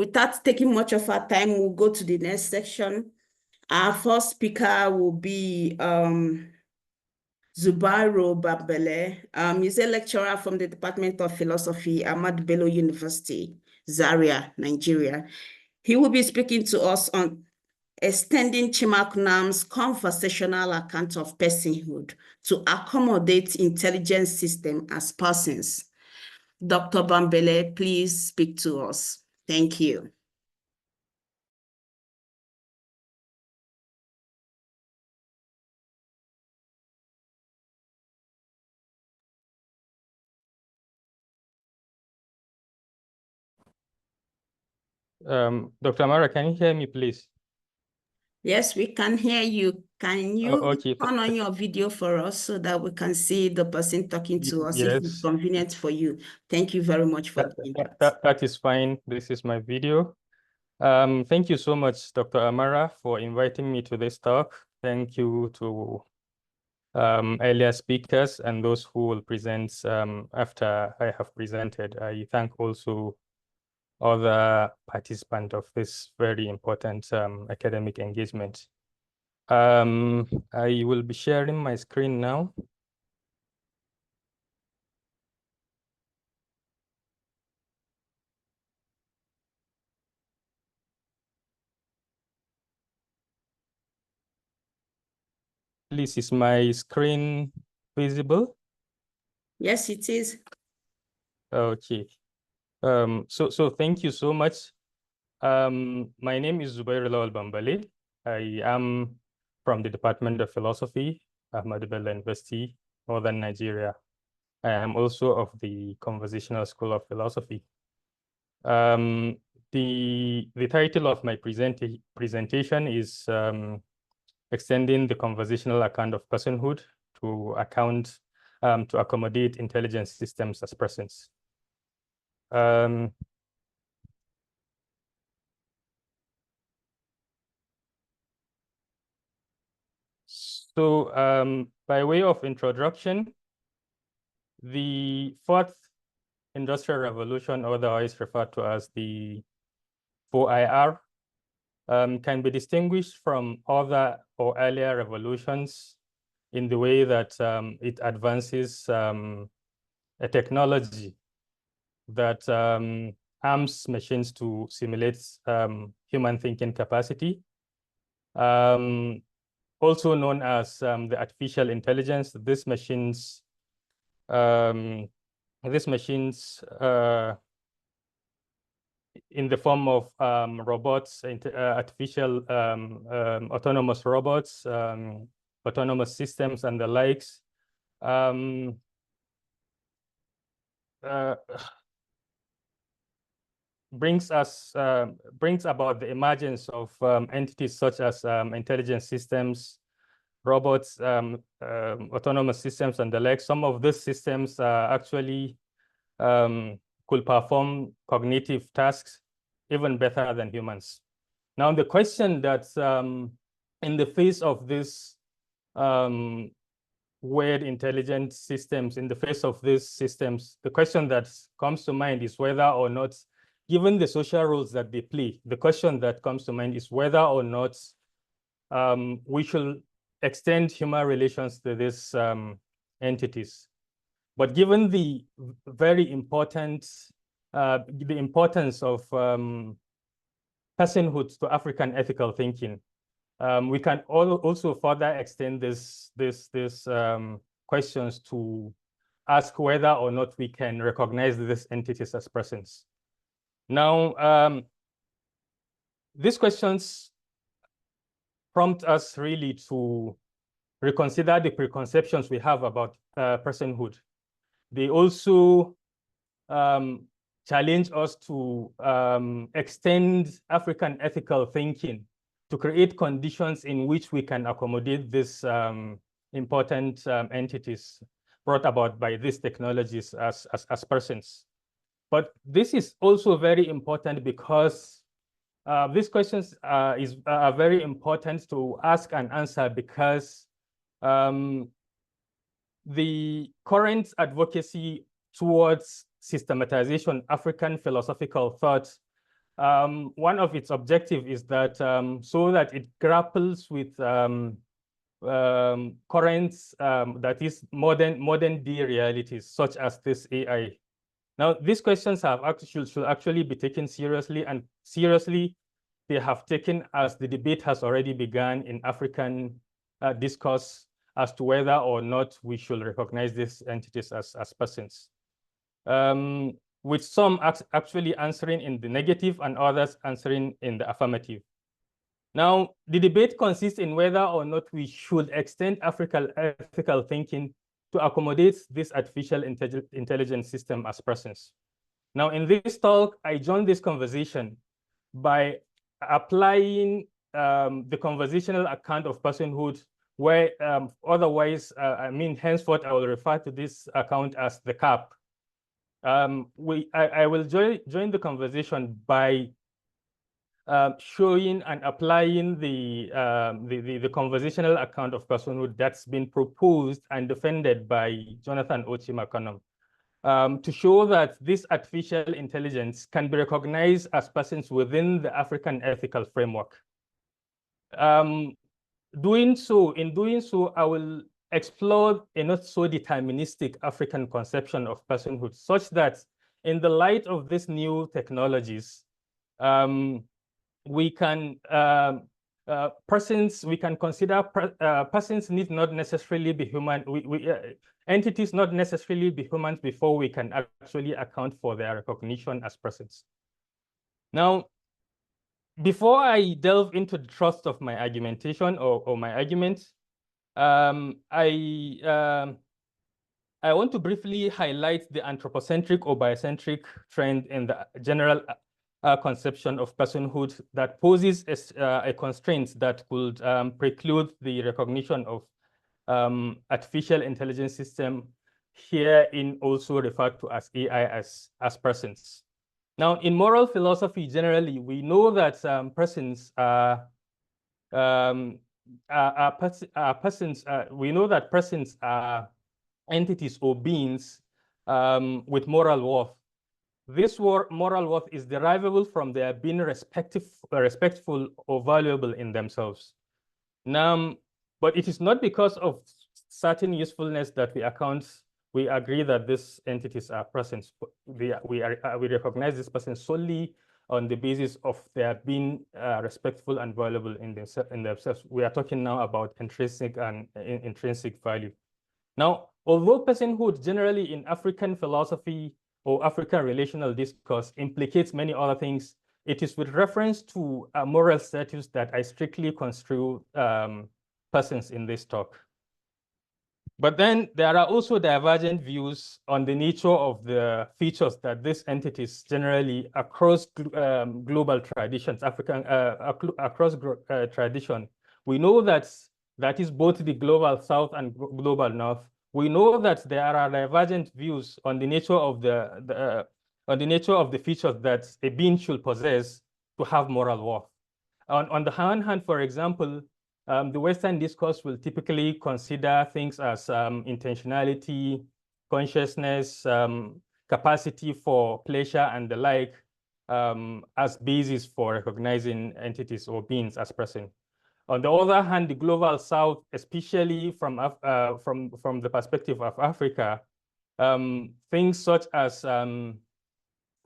Without taking much of our time, we'll go to the next section. Our first speaker will be Zubairu Bambale. He's a lecturer from the Department of Philosophy, Ahmadu Bello University, Zaria, Nigeria. He will be speaking to us on extending Chimakonam's conversational account of personhood to accommodate intelligent system as persons. Dr. Bambale, please speak to us. Thank you. Dr. Amara, can you hear me, please? Yes, we can hear you. Can you turn on your video for us so that we can see the person talking to us if it's convenient for you? Thank you very much for doing that. That is fine. This is my video. Thank you so much, Dr. Amara, for inviting me to this talk. Thank you to earlier speakers and those who will present after I have presented. I thank also other participants of this very important academic engagement. I will be sharing my screen now. Please, is my screen visible? Yes, it is. Okay. So thank you so much. My name is Zubairu Bambale. I am from the Department of Philosophy, Ahmadu Bello University, Northern Nigeria. I am also of the Conversational School of Philosophy. The title of my presentation is extending the conversational account of personhood to accommodate intelligent systems as persons. So by way of introduction, the fourth industrial revolution, otherwise referred to as the 4IR, can be distinguished from other or earlier revolutions in the way that it advances a technology that arms machines to simulate human thinking capacity, also known as the artificial intelligence. These machines in the form of robots, artificial autonomous robots, autonomous systems, and the likes, brings about the emergence of entities such as intelligent systems, robots, autonomous systems, and the like. Some of these systems actually could perform cognitive tasks even better than humans. Now, the question that in the face of this weird intelligent systems, in the face of these systems, the question that comes to mind is whether or not, given the social roles that they play, the question that comes to mind is whether or not we should extend human relations to these entities. But given the very important, the importance of personhood to African ethical thinking, we can also further extend these questions to ask whether or not we can recognize these entities as persons. Now, these questions prompt us really to reconsider the preconceptions we have about personhood. They also challenge us to extend African ethical thinking to create conditions in which we can accommodate these important entities brought about by these technologies as persons. But this is also very important because these questions are very important to ask and answer because the current advocacy towards systematization African philosophical thought one of its objective is that so that it grapples with current, that is modern day realities, such as this AI. Now, these questions should actually be taken seriously, and seriously they have taken as the debate has already begun in African discourse as to whether or not we should recognize these entities as persons. With some actually answering in the negative and others answering in the affirmative. Now, the debate consists in whether or not we should extend ethical thinking to accommodate this artificial intelligence system as persons. Now, in this talk, I joined this conversation by applying the conversational account of personhood, where otherwise, henceforth, I will refer to this account as the CAP. I will join the conversation by showing and applying the conversational account of personhood that's been proposed and defended by Jonathan O. Chimakonam, to show that this artificial intelligence can be recognized as persons within the African ethical framework. In doing so, I will explore a not so deterministic African conception of personhood, such that in the light of these new technologies, we can consider persons need not necessarily be human. Entities not necessarily be humans before we can actually account for their recognition as persons. Now, before I delve into the thrust of my argumentation or my argument, I want to briefly highlight the anthropocentric or biocentric trend in the general conception of personhood that poses a constraint that could preclude the recognition of artificial intelligence system, herein also referred to as AI as persons. Now, in moral philosophy, generally, we know that persons are entities or beings with moral worth. This moral worth is derivable from their being respectful or valuable in themselves. Now, but it is not because of certain usefulness that we agree that these entities are persons. We recognize this person solely on the basis of their being respectful and valuable in themselves. We are talking now about intrinsic and intrinsic value. Now, although personhood generally in African philosophy or African relational discourse implicates many other things, it is with reference to a moral status that I strictly construe persons in this talk. But then there are also divergent views on the nature of the features that these entities generally across global traditions, across tradition. We know that is both the global south and global north. We know that there are divergent views on the nature of the features that a being should possess to have moral worth. On the one hand, for example, the Western discourse will typically consider things as intentionality, consciousness, capacity for pleasure, and the like as basis for recognizing entities or beings as person. On the other hand, the global South, especially from the perspective of Africa, things such as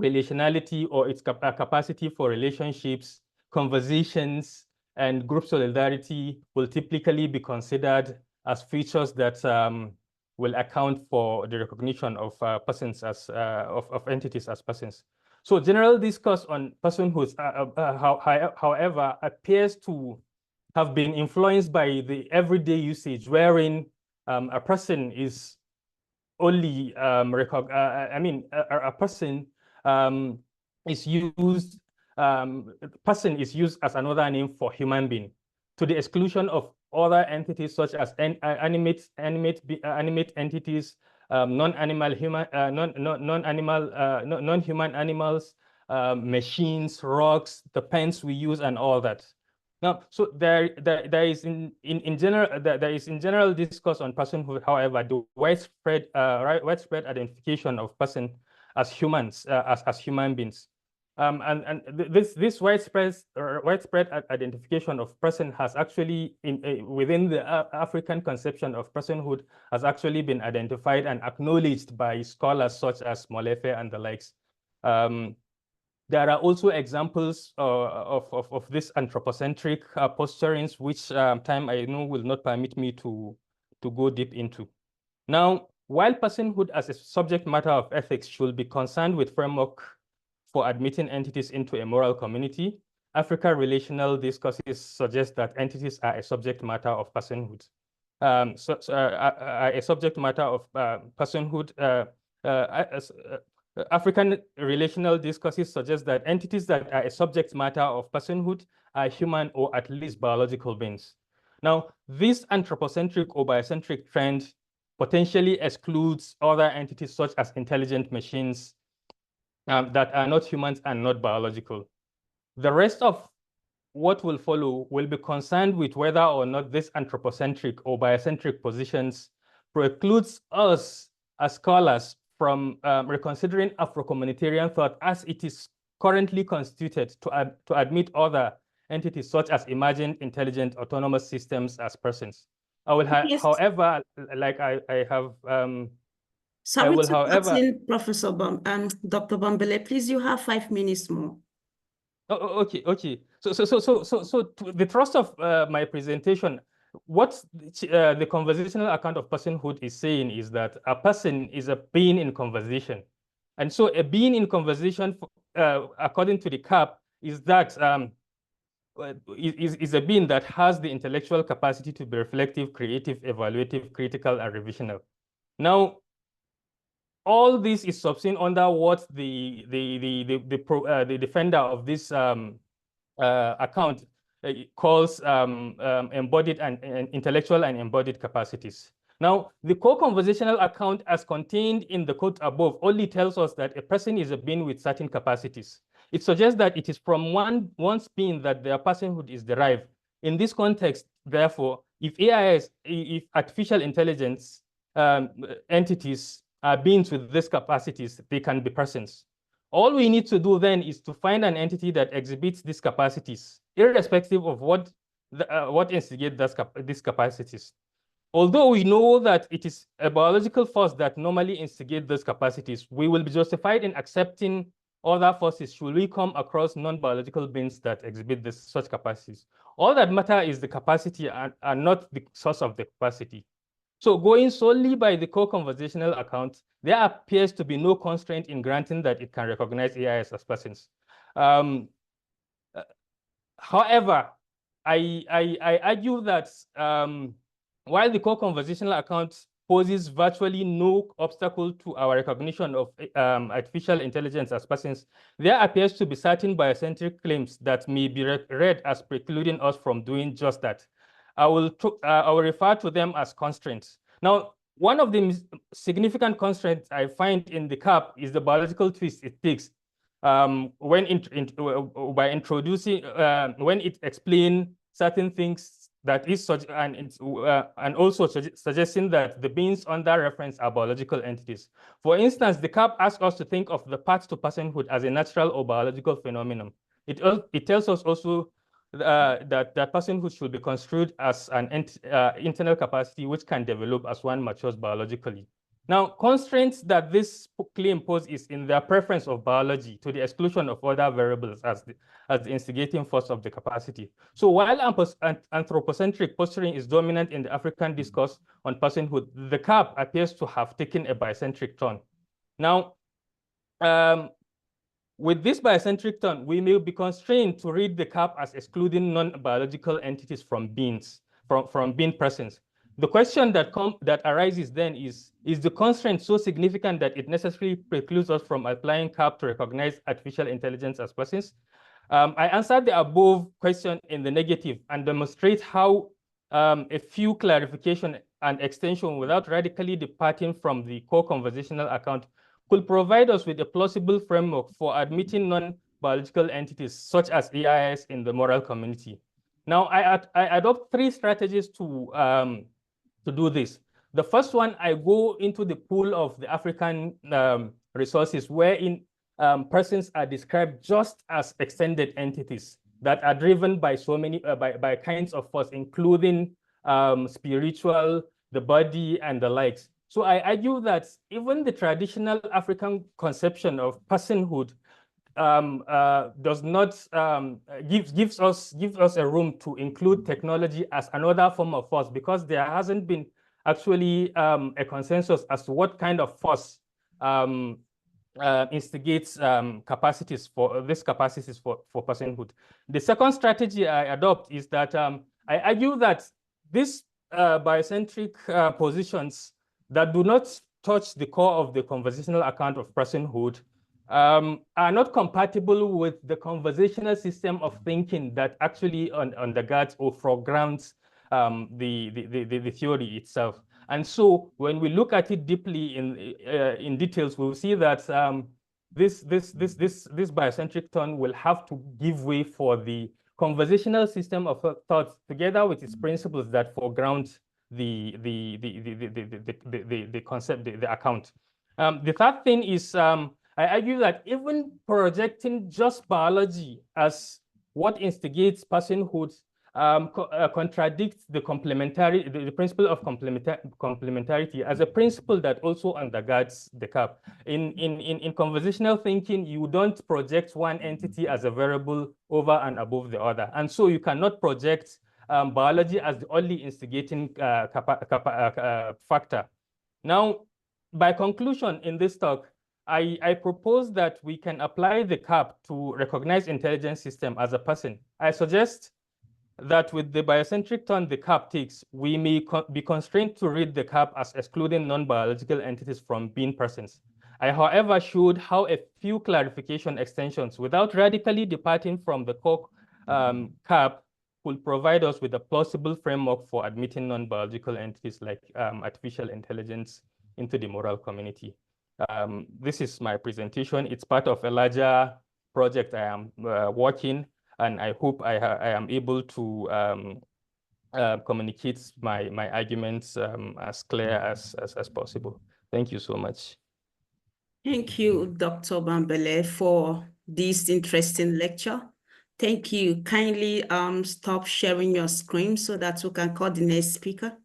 relationality or its capacity for relationships, conversations, and group solidarity will typically be considered as features that will account for the recognition of persons as of entities as persons. So general discourse on personhood, however, appears to have been influenced by the everyday usage, wherein a person is only a person is used. Person is used as another name for human being, to the exclusion of other entities such as animate entities, non-human animals, machines, rocks, the pens we use, and all that. Now, so there is in general discourse on personhood. However, the widespread identification of person as humans, as human beings. This widespread identification of person has actually within the African conception of personhood has actually been identified and acknowledged by scholars such as Molefe and the likes. There are also examples of this anthropocentric posturings, which time I know will not permit me to go deep into. Now, while personhood as a subject matter of ethics should be concerned with framework for admitting entities into a moral community, African relational discourses suggest that entities are a subject matter of personhood. A subject matter of personhood. African relational discourses suggest that entities that are a subject matter of personhood are human or at least biological beings. Now, this anthropocentric or biocentric trend potentially excludes other entities such as intelligent machines that are not humans and not biological. The rest of what will follow will be concerned with whether or not this anthropocentric or biocentric positions precludes us as scholars from reconsidering Afro-communitarian thought as it is currently constituted to admit other entities such as emergent, intelligent, autonomous systems as persons. I will, however, like I have Sorry to cut in, Professor Dr. Bambale, please, you have 5 minutes more. Oh, okay. So the thrust of my presentation, what the conversational account of personhood is saying is that a person is a being in conversation. And so a being in conversation, according to the CAP, is that is a being that has the intellectual capacity to be reflective, creative, evaluative, critical, and revisional. Now, all this is subsumed under what the defender of this account calls embodied and intellectual and embodied capacities. Now, the co-conversational account as contained in the quote above only tells us that a person is a being with certain capacities. It suggests that it is from one's being that their personhood is derived. In this context, therefore, if if artificial intelligence entities are beings with these capacities, they can be persons. All we need to do then is to find an entity that exhibits these capacities, irrespective of what instigates these capacities. Although we know that it is a biological force that normally instigates those capacities, we will be justified in accepting other forces should we come across non-biological beings that exhibit such capacities. All that matters is the capacity and not the source of the capacity. So going solely by the co-conversational account, there appears to be no constraint in granting that it can recognize AIs as persons. However, I argue that while the co-conversational account poses virtually no obstacle to our recognition of artificial intelligence as persons, there appears to be certain biocentric claims that may be read as precluding us from doing just that. I will refer to them as constraints. Now, one of the significant constraints I find in the CAP is the biological twist it takes when it explains certain things that is such and also suggesting that the beings under reference are biological entities. For instance, the CAP asks us to think of the path to personhood as a natural or biological phenomenon. It tells us also that personhood should be construed as an internal capacity which can develop as one matures biologically. Now, constraints that this claim poses is in their preference of biology to the exclusion of other variables as the instigating force of the capacity. So while anthropocentric posturing is dominant in the African discourse on personhood, the CAP appears to have taken a bicentric turn. Now, with this bicentric turn, we may be constrained to read the CAP as excluding non-biological entities from beings, from being persons. The question that arises then is the constraint so significant that it necessarily precludes us from applying CAP to recognize artificial intelligence as persons? I answered the above question in the negative and demonstrate how a few clarification and extension without radically departing from the core conversational account could provide us with a plausible framework for admitting non-biological entities such as AIs in the moral community. Now, I adopt 3 strategies to do this. The first one, I go into the pool of the African resources wherein persons are described just as extended entities that are driven by so many by kinds of force, including spiritual, the body, and the likes. So I argue that even the traditional African conception of personhood does not gives us a room to include technology as another form of force, because there hasn't been actually a consensus as to what kind of force instigates capacities for personhood. The second strategy I adopt is that I argue that these biocentric positions that do not touch the core of the conversational account of personhood are not compatible with the conversational system of thinking that actually undergirds or foregrounds the theory itself. And so when we look at it deeply in details, we'll see that this biocentric turn will have to give way for the conversational system of thought, together with its principles that foreground the concept, the account. The third thing is I argue that even projecting just biology as what instigates personhood contradicts the principle of complementarity as a principle that also undergirds the CAP. In conversational thinking, you don't project one entity as a variable over and above the other. And so you cannot project biology as the only instigating factor. Now, by conclusion in this talk, I propose that we can apply the CAP to recognize intelligence system as a person. I suggest that with the biocentric turn the CAP takes, we may be constrained to read the CAP as excluding non-biological entities from being persons. I, however, showed how a few clarification extensions without radically departing from the core CAP could provide us with a plausible framework for admitting non-biological entities like artificial intelligence into the moral community. This is my presentation. It's part of a larger project I am working, and I hope I am able to communicate my arguments as clear as possible. Thank you so much. Thank you, Dr. Bambale, for this interesting lecture. Thank you. Kindly stop sharing your screen so that we can call the next speaker.